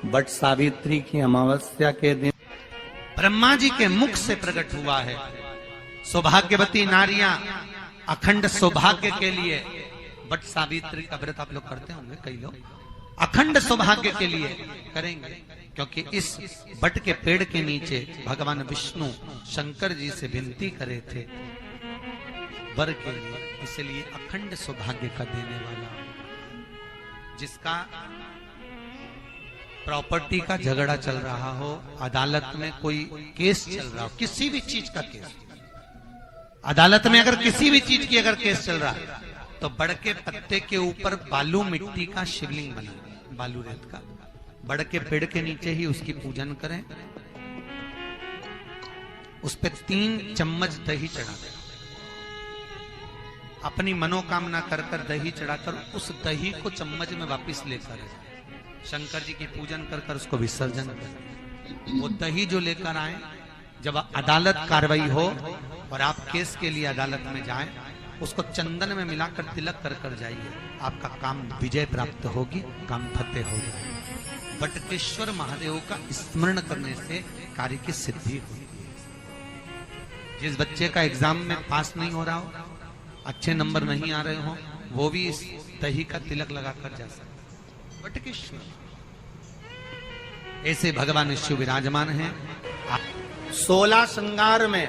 But Savitri की अमावस्या के दिन ब्रह्मा जी के मुख से प्रकट हुआ है। सौभाग्यवती नारियां अखंड सौभाग्य के लिए बट सावित्री का व्रत आप लोग करते होंगे, कई लोग अखंड सौभाग्य के लिए करेंगे, क्योंकि इस बट के पेड़ के नीचे भगवान विष्णु शंकर जी से विनती करे थे वर के लिए, इसलिए अखंड सौभाग्य का देने वाला, जिसका प्रॉपर्टी का झगड़ा चल रहा हो, अदालत में कोई केस चल रहा हो, किसी भी चीज का केस, अदालत में अगर किसी भी चीज की अगर केस चल रहा है तो बड़ के पत्ते के ऊपर बालू मिट्टी का शिवलिंग बना, बालू रेत का, बड़ के पेड़ के नीचे ही उसकी पूजन करें, उस पे 3 चम्मच दही चढ़ा दें, अपनी मनोकामना कर कर दही चढ़ाकर उस दही को चम्मच में वापस लेकर शंकर जी की पूजन कर कर उसको विसर्जन करें। वो दही जो लेकर आए, जब अदालत कार्रवाई हो और आप केस के लिए अदालत में जाएं, उसको चंदन में मिलाकर तिलक कर कर जाइए, आपका काम विजय प्राप्त होगी, काम फतेह हो जाएगा। बटकेश्वर महादेव का स्मरण करने से कार्य की सिद्धि होती है। जिस बच्चे का एग्जाम में पास नहीं हो रहा हो, अच्छे नंबर नहीं आ रहे हो, वो भी इस दही का तिलक लगाकर जा सकता। बटकेश्वर ऐसे भगवान शिव विराजमान हैं। 16 श्रृंगार में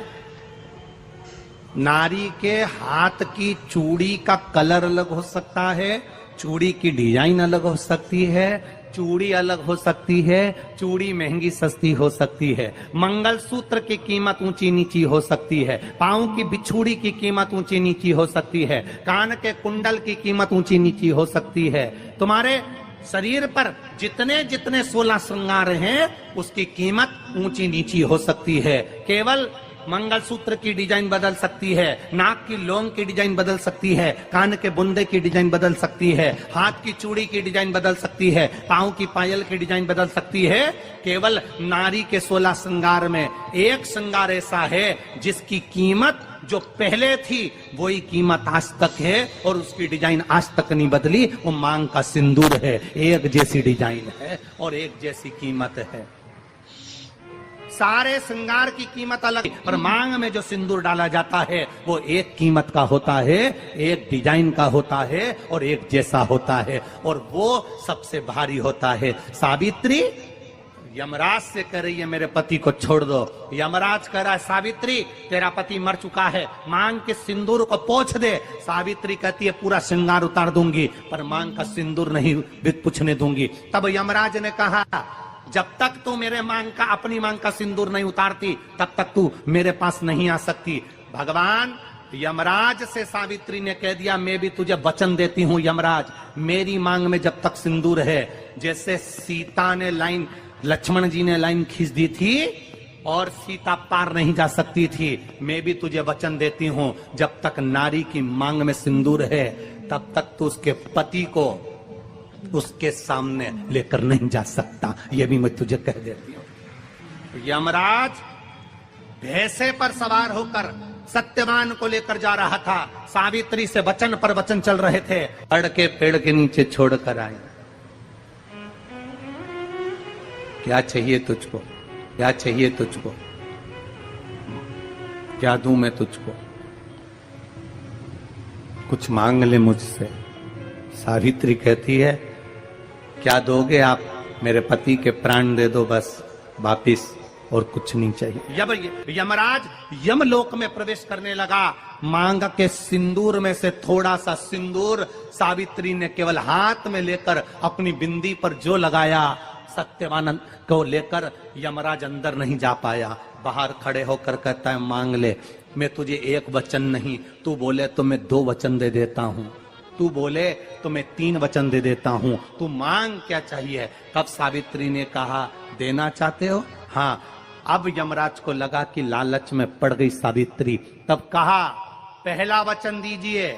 नारी के हाथ की चूड़ी का कलर अलग हो सकता है, चूड़ी की डिजाइन अलग हो सकती है, चूड़ी अलग हो सकती है, चूड़ी महंगी सस्ती हो सकती है, मंगलसूत्र की कीमत ऊंची नीची हो सकती है, पांव की बिछुड़ी की कीमत ऊंची नीची हो सकती है, कान के कुंडल की कीमत ऊंची नीची हो सकती है। तुम्हारे शरीर पर जितने जितने 16 श्रृंगार हैं उसकी कीमत ऊंची नीची हो सकती है। केवल मंगलसूत्र की डिजाइन बदल सकती है, नाक की लौंग की डिजाइन बदल सकती है, कान के बुंदे की डिजाइन बदल सकती है, हाथ की चूड़ी की डिजाइन बदल सकती है, पांव की पायल की डिजाइन बदल सकती है। केवल नारी के 16 श्रृंगार में एक श्रृंगार ऐसा है जिसकी कीमत जो पहले थी वही कीमत आज तक है और उसकी डिजाइन आज तक नहीं बदली। वो मांग का सिंदूर है, एक जैसी डिजाइन है और एक जैसी कीमत है। सारे श्रृंगार की कीमत अलग, पर मांग में जो सिंदूर डाला जाता है वो एक कीमत का होता है, एक डिजाइन का होता है और एक जैसा होता है, और वो सबसे भारी होता है। सावित्री यमराज से कह रही है मेरे पति को छोड़ दो। यमराज कह रहा है सावित्री तेरा पति मर चुका है, मांग के सिंदूर को पोंछ दे। सावित्री कहती है पूरा श्रृंगार उतार दूंगी पर मांग का सिंदूर नहीं पूछने दूंगी। तब यमराज ने कहा जब तक तू मेरे मांग का अपनी मांग का सिंदूर नहीं उतारती तब तक तू मेरे पास नहीं आ सकती। भगवान यमराज से सावित्री ने कह दिया मैं भी तुझे वचन देती हूं यमराज, मेरी मांग में जब तक सिंदूर है, जैसे सीता ने लाइन, लक्ष्मण जी ने लाइन खींच दी थी और सीता पार नहीं जा सकती थी, मैं भी तुझे वचन देती हूं जब तक नारी की मांग में सिंदूर है तब तक तू उसके पति को उसके सामने लेकर नहीं जा सकता, ये भी मैं तुझे कह देती हूं। यमराज भैंसे पर सवार होकर सत्यवान को लेकर जा रहा था, सावित्री से वचन पर वचन चल रहे थे, बड़ के पेड़ के नीचे छोड़कर आए। क्या चाहिए तुझको, क्या चाहिए तुझको, क्या दूं मैं तुझको, कुछ मांग ले मुझसे। सावित्री कहती है क्या दोगे आप, मेरे पति के प्राण दे दो बस वापिस, और कुछ नहीं चाहिए। जब यमराज यमलोक में प्रवेश करने लगा, मांग के सिंदूर में से थोड़ा सा सिंदूर सावित्री ने केवल हाथ में लेकर अपनी बिंदी पर जो लगाया, सत्यवान को लेकर यमराज अंदर नहीं जा पाया। बाहर खड़े होकर कहता है मांग ले, मैं तुझे एक वचन नहीं, तू बोले तो मैं 2 वचन दे देता हूं, तू बोले तो मैं 3 वचन दे देता हूं, तू मांग क्या चाहिए। तब सावित्री ने कहा देना चाहते हो, हाँ। अब यमराज को लगा कि लालच में पड़ गई सावित्री, तब कहा पहला वचन दीजिए,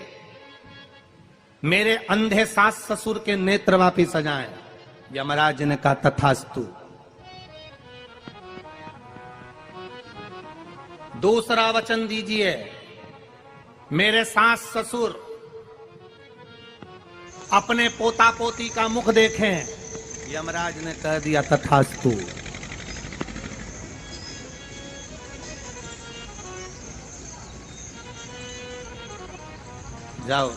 मेरे अंधे सास ससुर के नेत्र वापिस आ जाएं। यमराज ने कहा तथास्तु। दूसरा वचन दीजिए, मेरे सास ससुर अपने पोता पोती का मुख देखें। यमराज ने कह दिया तथास्तु। जाओ।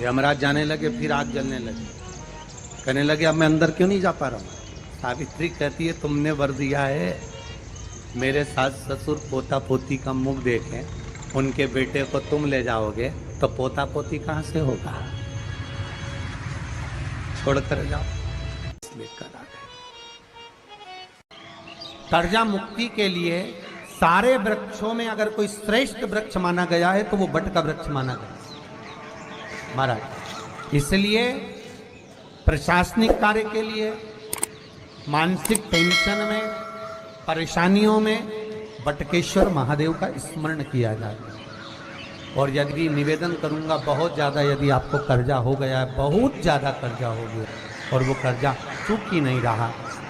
यमराज जाने लगे, फिर आग जलने लगी। कहने लगे अब मैं अंदर क्यों नहीं जा पा रहा हूं। सावित्री कहती है तुमने वर दिया है, मेरे सास ससुर पोता पोती का मुख देखें, उनके बेटे को तुम ले जाओगे तो पोता पोती कहां से होगा, छोड़कर जाओ। लेकर आ गए। कर्जा मुक्ति के लिए सारे वृक्षों में अगर कोई श्रेष्ठ वृक्ष माना गया है तो वो बट का वृक्ष माना गया महाराज। इसलिए प्रशासनिक कार्य के लिए, मानसिक टेंशन में, परेशानियों में बटकेश्वर महादेव का स्मरण किया जाए। और यदि निवेदन करूंगा, बहुत ज़्यादा यदि आपको कर्जा हो गया है, बहुत ज़्यादा कर्जा हो गया और वो कर्जा चूक ही नहीं रहा,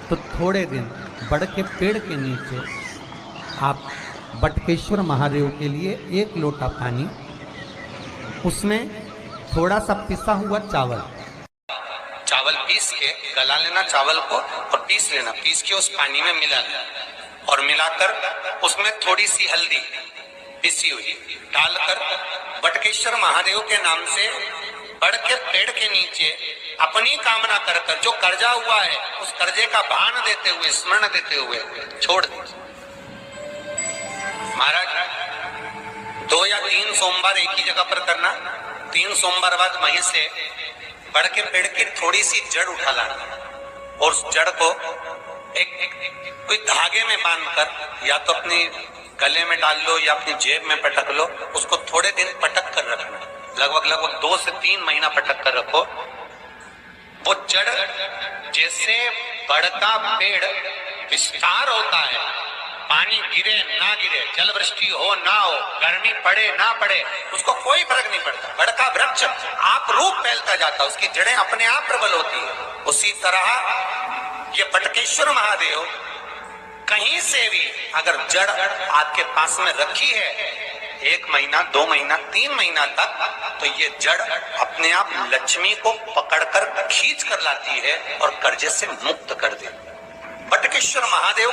तो थोड़े दिन बड़ के पेड़ के नीचे आप बटकेश्वर महादेव के लिए 1 लोटा पानी, उसमें थोड़ा सा पिसा हुआ चावल पीस के गला लेना चावल को और पीस लेना, पीस के उस पानी में मिला लेना और मिलाकर उसमें थोड़ी सी हल्दी पिसी हुई डालकर बटकेश्वर महादेव के नाम से बड़ के पेड़ के नीचे अपनी कामना कर कर जो कर्जा हुआ है उस कर्जे का भान देते हुए, स्मरण देते हुए छोड़ दीजिए। महाराज 2 या 3 सोमवार एक ही जगह पर करना। 3 सोमवार बाद वहीं से बड़ के पेड़ की थोड़ी सी जड़ उठा लाना और उस जड़ को कोई धागे में बांधकर या तो अपनी गले में डाल लो या अपनी जेब में पटक लो, उसको थोड़े दिन पटक कर रखना, लगभग 2 से 3 महीना पटक कर रखो। वो जड़ जैसे बड़ का पेड़ विस्तार होता है, पानी गिरे ना गिरे, जल वृष्टि हो ना हो, गर्मी पड़े ना पड़े, उसको कोई फर्क नहीं पड़ता। बड़ का वृक्ष आप रूप फैलता जाता, उसकी जड़ें अपने आप प्रबल होती है। उसी तरह ये बटकेश्वर महादेव कहीं से भी अगर जड़ आपके पास में रखी है 1 महीना, 2 महीना, 3 महीना तक, तो ये जड़ अपने आप लक्ष्मी को पकड़कर खींच कर लाती है और कर्जे से मुक्त कर देती है। बटकेश्वर महादेव